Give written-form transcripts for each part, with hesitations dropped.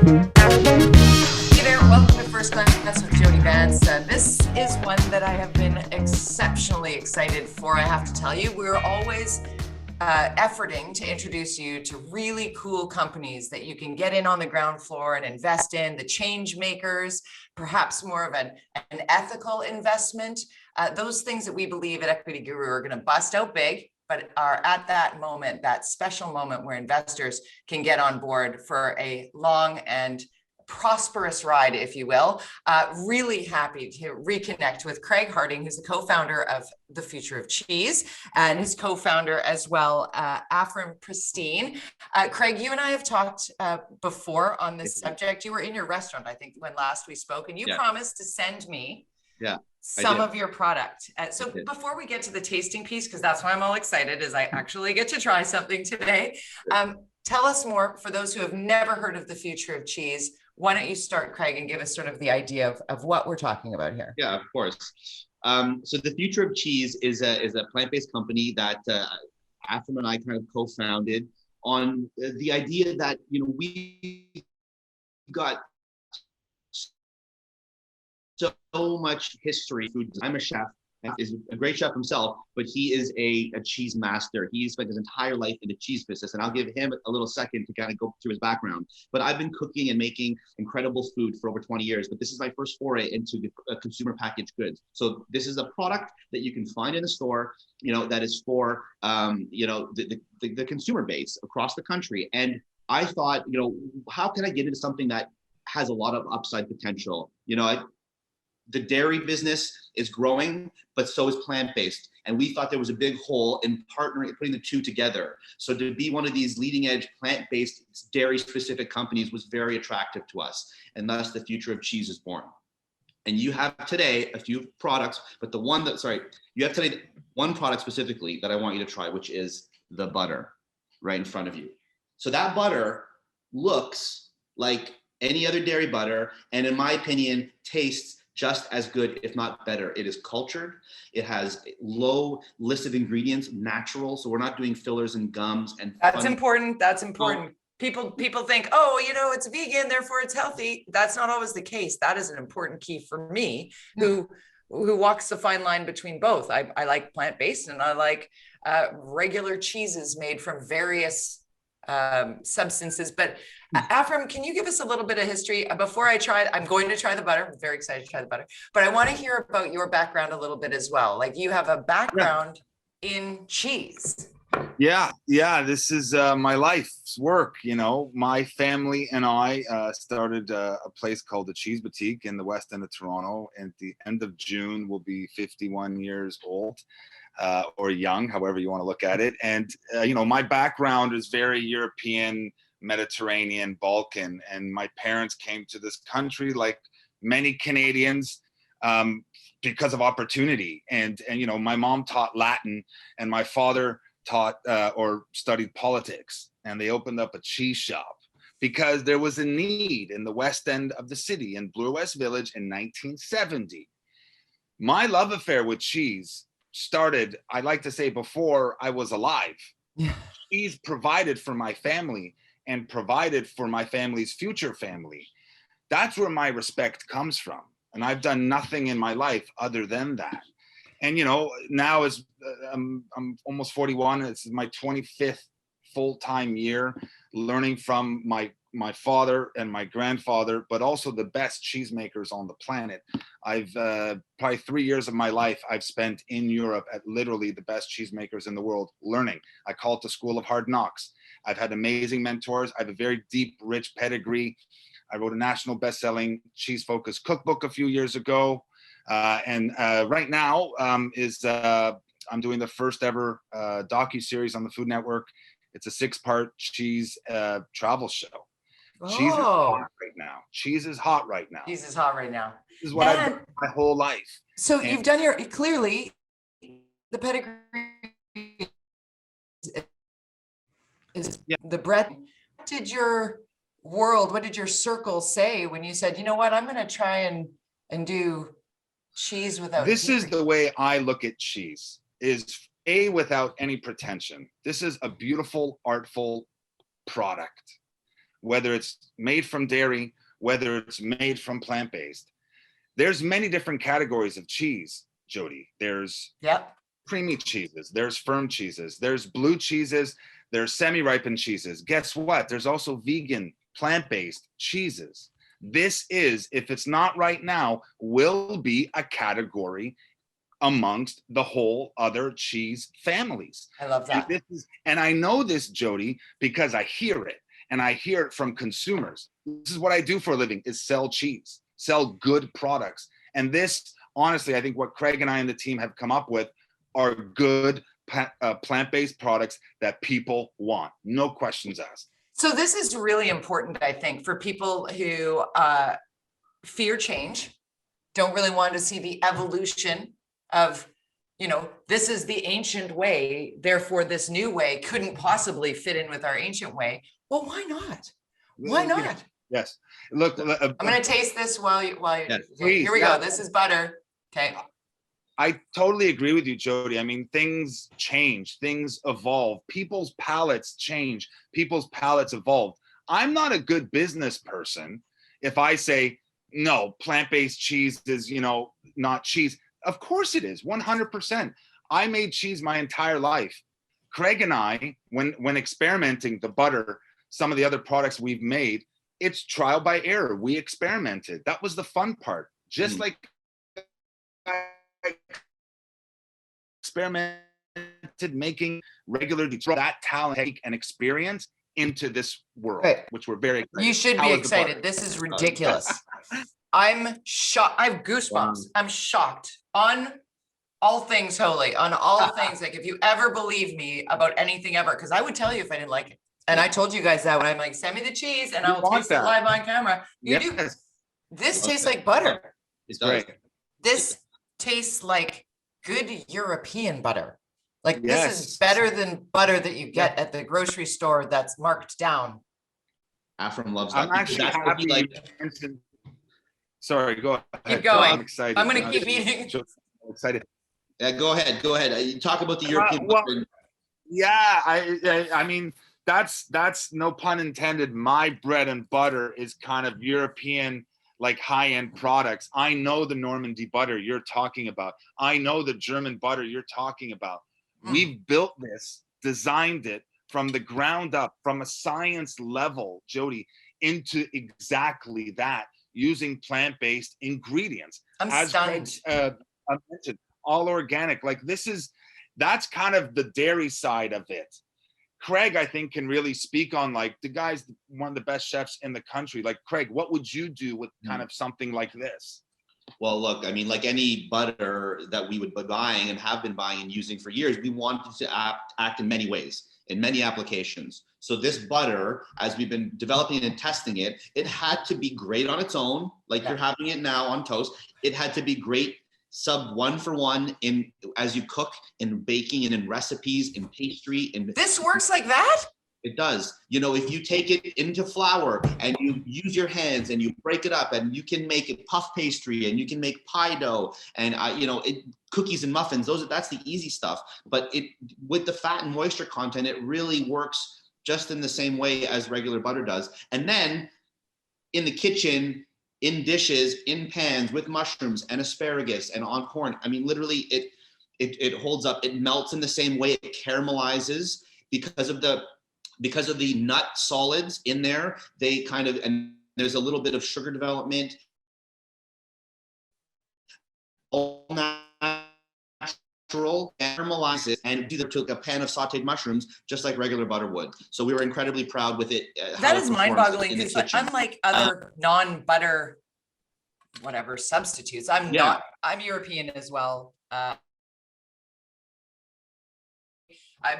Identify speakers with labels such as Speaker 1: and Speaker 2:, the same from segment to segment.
Speaker 1: Hey there, welcome to First Glance with Jody, Vance. This is one that I have been exceptionally excited for, I have to tell you. We're always efforting to introduce you to really cool companies that you can get in on the ground floor and invest in, the change makers, perhaps more of an ethical investment. Those things that we believe at EQUITY.GURU are going to bust out big, but are at that moment, that special moment where investors can get on board for a long and prosperous ride, if you will. Really happy to reconnect with Craig Harding, who's the co-founder of The Future of Cheese, and his co-founder as well, Afrim Pristine. Craig, you and I have talked before on this subject. You were in your restaurant, I think, when last we spoke, and you promised to send me some of your product. So before we get to the tasting piece, because that's why I'm all excited, is I actually get to try something today. Tell us more, for those who have never heard of The Future of Cheese. Why don't you start, Craig, and give us sort of the idea of what we're talking about here?
Speaker 2: Yeah, of course. So The Future of Cheese is a plant-based company that Afrim and I kind of co-founded on the idea that, you know, we got so much history. I'm a chef, is a great chef himself, but he is a cheese master. He spent his entire life in the cheese business, and I'll give him a little second to kind of go through his background. But I've been cooking and making incredible food for over 20 years, but this is my first foray into consumer packaged goods. So this is a product that you can find in a store, you know, that is for, you know, the consumer base across the country. And I thought, you know, how can I get into something that has a lot of upside potential? You know, the dairy business is growing, but so is plant-based. And we thought there was a big hole in partnering, putting the two together. So to be one of these leading edge plant-based dairy specific companies was very attractive to us. And thus The Future of Cheese is born. And you have today a few products, but the one that, you have today one product specifically that I want you to try, which is the butter right in front of you. So that butter looks like any other dairy butter, and in my opinion, tastes just as good, if not better. It is cultured. It has low list of ingredients, natural. So we're not doing fillers and gums. And
Speaker 1: that's important. That's important. People think, oh, you know, it's vegan, therefore it's healthy. That's not always the case. That is an important key for me, who walks the fine line between both. I like plant-based, and I like regular cheeses made from various substances. But Afrim, can you give us a little bit of history before I try? I'm going to try the butter. I'm very excited to try the butter, but I want to hear about your background a little bit as well. Like, you have a background in cheese.
Speaker 3: Yeah, this is my life's work. You know, my family and I started a place called the Cheese Boutique in the West End of Toronto. And at the end of June, we'll be 51 years old. Or young, however you want to look at it. And, you know, my background is very European, Mediterranean, Balkan. And my parents came to this country, like many Canadians, because of opportunity. And, you know, my mom taught Latin, and my father taught or studied politics. And they opened up a cheese shop because there was a need in the West End of the city, in Bloor West Village, in 1970. My love affair with cheese started, I like to say, before I was alive. Cheese provided for my family and provided for my family's future family. That's where my respect comes from. And I've done nothing in my life other than that. And, you know, now as I'm almost 41, it's my 25th full-time year learning from my father and my grandfather, but also the best cheesemakers on the planet. I've probably 3 years of my life I've spent in Europe at literally the best cheesemakers in the world learning. I call it the School of Hard Knocks. I've had amazing mentors. I have a very deep, rich pedigree. I wrote a national best-selling cheese-focused cookbook a few years ago. And right now I'm doing the first ever docu-series on the Food Network. It's a 6-part cheese travel show. Cheese is hot right now. Cheese is hot right now.
Speaker 1: Cheese is hot right now.
Speaker 3: This is what I've done my whole life.
Speaker 1: So you've done your, clearly, the pedigree is the breadth. What did your world, what did your circle say when you said, you know what, I'm going to try and do cheese without
Speaker 3: This
Speaker 1: dairy?
Speaker 3: is the way I look at cheese, is without any pretension. This is a beautiful, artful product. whether it's made from dairy, whether it's made from plant-based. There's many different categories of cheese, Jody. There's creamy cheeses, there's firm cheeses, there's blue cheeses, there's semi-ripened cheeses. Guess what? There's also vegan, plant-based cheeses. This is, if it's not right now, will be a category amongst the whole other cheese families.
Speaker 1: I love that.
Speaker 3: And I know this, Jody, because I hear it, and I hear it from consumers. This is what I do for a living, is sell cheese, sell good products. And this, honestly, I think what Craig and I and the team have come up with are good plant-based products that people want. No questions asked.
Speaker 1: So this is really important, I think, for people who fear change, don't really want to see the evolution of, you know, this is the ancient way, therefore this new way couldn't possibly fit in with our ancient way. Well, why not? Why not?
Speaker 3: Yes. Look,
Speaker 1: I'm going to taste this while you,
Speaker 3: please,
Speaker 1: here we go. This is butter. Okay.
Speaker 3: I totally agree with you, Jody. I mean, things change, things evolve, people's palates change, people's palates evolve. I'm not a good business person if I say, no, plant-based cheese is, you know, not cheese. Of course it is, 100%. I made cheese my entire life. Craig and I, when experimenting the butter, some of the other products we've made, it's trial by error. We experimented. That was the fun part. Just like I experimented making regular, that talent and experience into this world, which we're very excited.
Speaker 1: You should be excited. This is ridiculous. I'm shocked. I have goosebumps. I'm shocked on all things holy, on all things. Like, if you ever believe me about anything ever, because I would tell you if I didn't like it. And I told you guys that when I'm like, send me the cheese and I'll taste it live on camera. You do. This tastes like butter.
Speaker 2: It's great.
Speaker 1: This tastes like good European butter. Like, this is better than butter that you get at the grocery store that's marked down.
Speaker 2: Afrim loves that.
Speaker 3: I'm actually happy. Sorry, go ahead.
Speaker 1: Keep going.
Speaker 3: I'm excited.
Speaker 1: I'm going to keep eating.
Speaker 3: I'm excited.
Speaker 2: Yeah, go ahead. Go ahead. You talk about the European butter.
Speaker 3: Yeah, I mean, that's no pun intended. My bread and butter is kind of European, like high-end products. I know the Normandy butter you're talking about. I know the German butter you're talking about. We've built this, designed it from the ground up, from a science level, Jody, into exactly that, using plant-based ingredients.
Speaker 1: I'm
Speaker 3: As
Speaker 1: stunned.
Speaker 3: I mentioned, all organic. Like, that's kind of the dairy side of it. Craig, I think, can really speak on, like, the guy's one of the best chefs in the country. Like, Craig, what would you do with kind of something like this?
Speaker 2: Well, look, I mean, like any butter that we would be buying and have been buying and using for years, we wanted to act in many ways, in many applications. So this butter, as we've been developing and testing it, it had to be great on its own, like you're having it now on toast. It had to be great sub 1 for 1 in as you cook, in baking and in recipes, in pastry.
Speaker 1: This works like that?
Speaker 2: It does. You know, if you take it into flour and you use your hands and you break it up, and you can make it puff pastry and you can make pie dough and cookies and muffins. That's the easy stuff. But with the fat and moisture content, it really works just in the same way as regular butter does. And then in the kitchen, in dishes, in pans with mushrooms and asparagus and on corn. I mean, literally, it holds up. It melts in the same way. It caramelizes because of the nut solids in there. They kind of, and there's a little bit of sugar development. All natural, caramelizes, and either took a pan of sauteed mushrooms just like regular butter would. So we were incredibly proud with it.
Speaker 1: That is mind-boggling, because unlike other non-butter whatever substitutes, I'm European as well. I've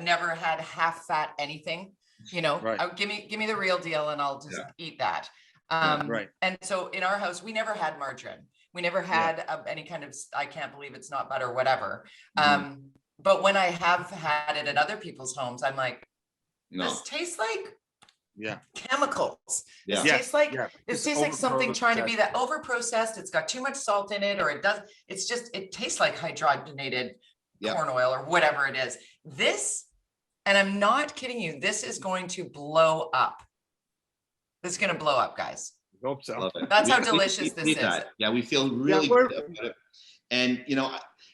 Speaker 1: never had half-fat anything. You know, give me the real deal and I'll just eat that. And so in our house, we never had margarine. We never had any kind of, I can't believe it's not butter, whatever. But when I have had it at other people's homes, I'm like, this tastes like chemicals. This tastes like this tastes like something trying to be that over-processed. It's got too much salt in it, or it tastes like hydrogenated corn oil or whatever it is. This, and I'm not kidding you, this is going to blow up. This is going to blow up, guys.
Speaker 3: I hope so.
Speaker 2: Love it.
Speaker 1: That's how delicious this
Speaker 2: need
Speaker 1: is.
Speaker 2: that. Yeah, we feel really good about it. And, you know,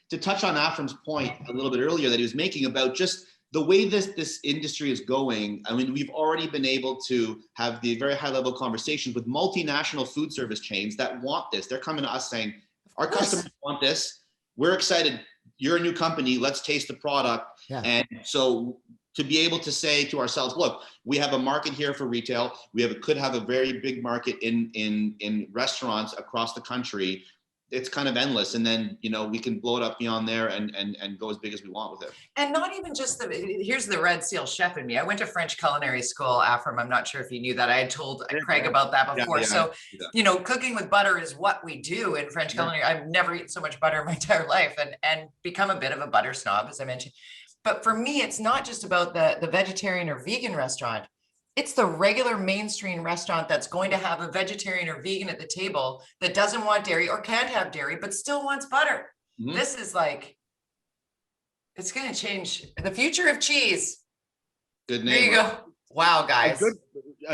Speaker 2: to touch on Afrim's point a little bit earlier that he was making about just the way this industry is going, I mean, we've already been able to have the very high level conversations with multinational food service chains that want this. They're coming to us saying, our customers want this. We're excited. You're a new company. Let's taste the product.
Speaker 1: Yeah.
Speaker 2: And so to be able to say to ourselves, look, we have a market here for retail. Could have a very big market in restaurants across the country. It's kind of endless. And then, you know, we can blow it up beyond there and go as big as we want with it.
Speaker 1: And not even just here's the Red Seal chef in me. I went to French culinary school, Afrim. I'm not sure if you knew that. I had told Craig about that before. You know, cooking with butter is what we do in French culinary. I've never eaten so much butter in my entire life and become a bit of a butter snob, as I mentioned. But for me, it's not just about the vegetarian or vegan restaurant. It's the regular mainstream restaurant that's going to have a vegetarian or vegan at the table that doesn't want dairy or can't have dairy, but still wants butter. Mm-hmm. This is like, it's going to change the future of cheese.
Speaker 2: Good name.
Speaker 1: There you go. Wow, guys.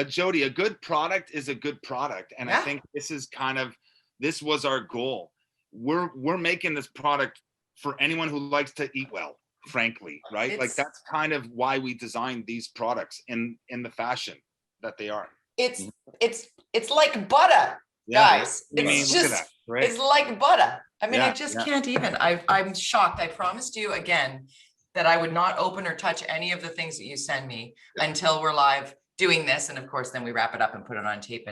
Speaker 3: Jody, a good product is a good product. And I think this was our goal. We're making this product for anyone who likes to eat well. Frankly, right? Like that's kind of why we designed these products in the fashion that they are.
Speaker 1: It's like butter, guys. It's just, that, right? It's like butter. I mean, I just can't even. I'm shocked. I promised you again that I would not open or touch any of the things that you send me until we're live doing this. And of course, then we wrap it up and put it on tape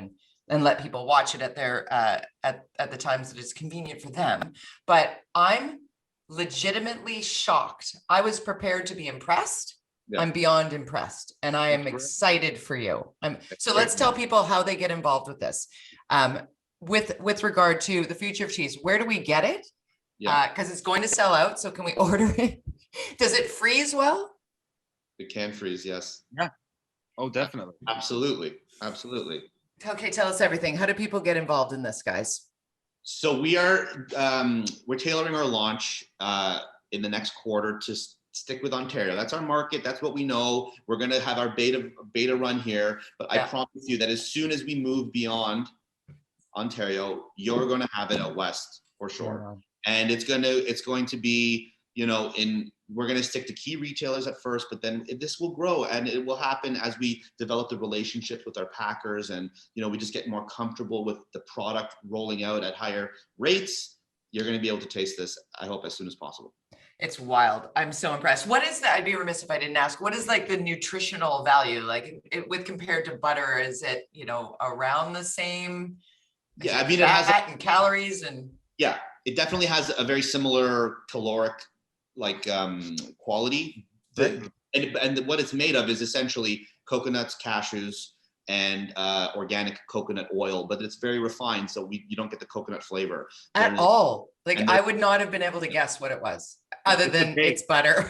Speaker 1: and let people watch it at their at the times that it's convenient for them. But I'm legitimately shocked. I was prepared to be impressed. I'm beyond impressed, and I am excited for you. So let's tell people how they get involved with this. With regard to the future of cheese, where do we get it? Because it's going to sell out. So can we order it? Does it freeze well?
Speaker 2: It can freeze, yes.
Speaker 3: Yeah. Oh, definitely.
Speaker 2: Absolutely.
Speaker 1: Okay, tell us everything. How do people get involved in this, guys?
Speaker 2: So we're tailoring our launch in the next quarter to stick with Ontario. That's our market. That's what we know. We're going to have our beta run here, but I promise you that as soon as we move beyond Ontario, you're going to have it out west for sure. And it's going to be, you know, we're going to stick to key retailers at first, but then this will grow, and it will happen as we develop the relationships with our packers, and, you know, we just get more comfortable with the product rolling out at higher rates. You're going to be able to taste this, I hope, as soon as possible. It's wild. I'm so impressed. What is that? I'd be remiss if I didn't ask. What is like the nutritional value, like with compared to butter? Is it, you know, around the same? Yeah, I mean, it has fat and calories and. Yeah, it definitely has a very similar caloric quality. And what it's made of is essentially coconuts, cashews, and organic coconut oil, but it's very refined, so you don't get the coconut flavor at all. Like, I would not have been able to guess what it was, other than it's butter.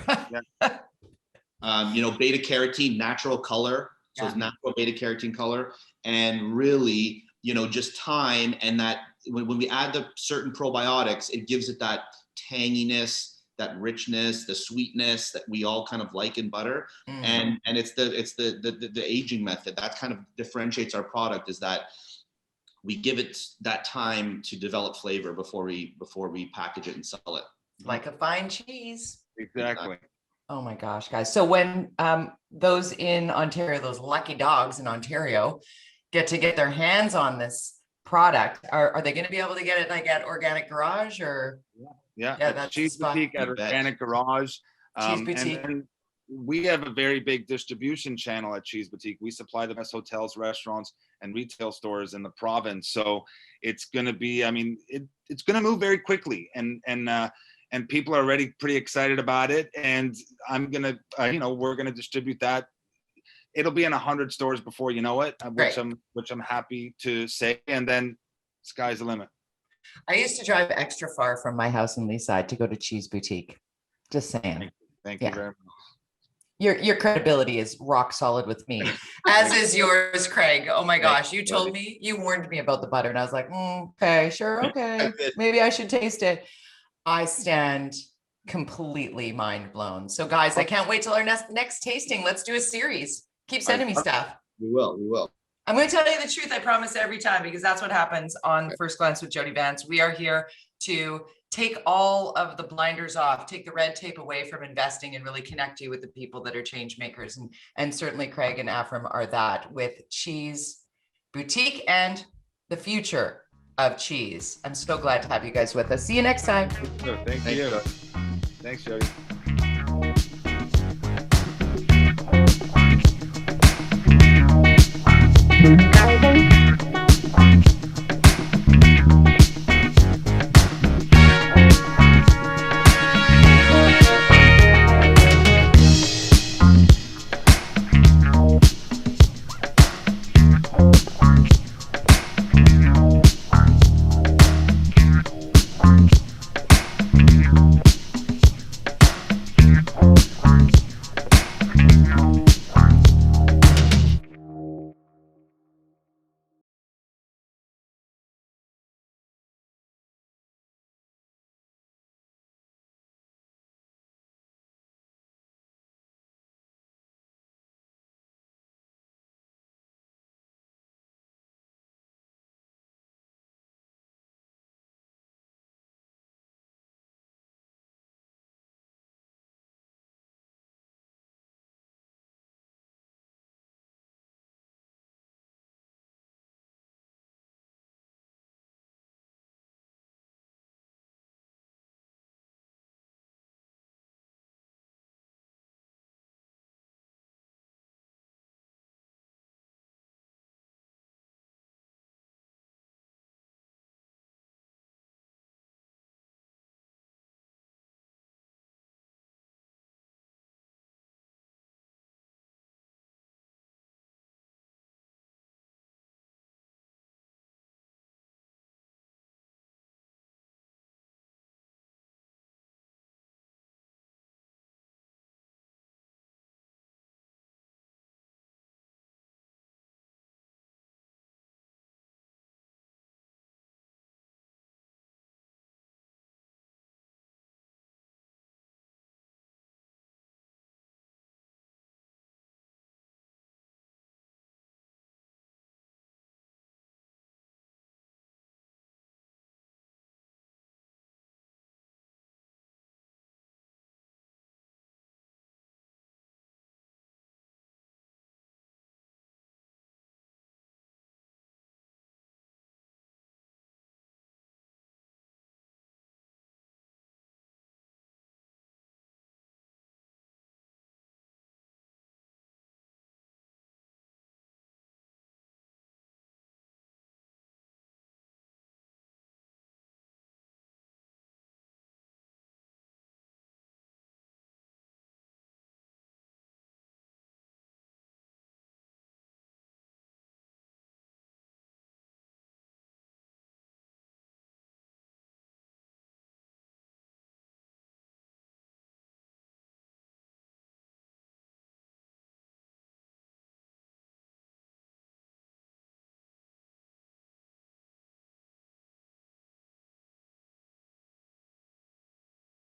Speaker 2: You know, beta carotene, natural color, so it's natural beta carotene color, and really, you know, just thyme, and that when we add the certain probiotics, it gives it that tanginess, that richness, the sweetness that we all kind of like in butter. And it's the aging method that kind of differentiates our product, is that we give it that time to develop flavor before we package it and sell it. Like a fine cheese. Exactly. Oh my gosh, guys. So when those in Ontario, those lucky dogs in Ontario get their hands on this product, are they going to be able to get it like at Organic Garage or? Yeah, that's Cheese Boutique at Organic Garage. Cheese Boutique. And we have a very big distribution channel at Cheese Boutique. We supply the best hotels, restaurants, and retail stores in the province. So it's going to be, I mean, it's going to move very quickly, and people are already pretty excited about it. And I'm going to, we're going to distribute that. It'll be in 100 stores before you know it, which I'm happy to say. And then sky's the limit. I used to drive extra far from my house in Leaside to go to Cheese Boutique. Just saying. Thank you very much. Your credibility is rock solid with me, as is yours, Craig. Oh my gosh, you told me, you warned me about the butter, and I was like, okay, sure, okay, maybe I should taste it. I stand completely mind blown. So guys, I can't wait till our next tasting. Let's do a series. Keep sending me stuff. We will.
Speaker 1: I'm going to tell you the truth. I promise every time, because that's what happens on First Glance with Jody Vance. We are here to take all of the blinders off, take the red tape away from investing, and really connect you with the people that are change makers. And certainly Craig and Afrim are that, with Cheese Boutique and the future of cheese. I'm so glad to have you guys with us. See you next time.
Speaker 3: Thank you. Thanks, Jody.
Speaker 4: Thank you.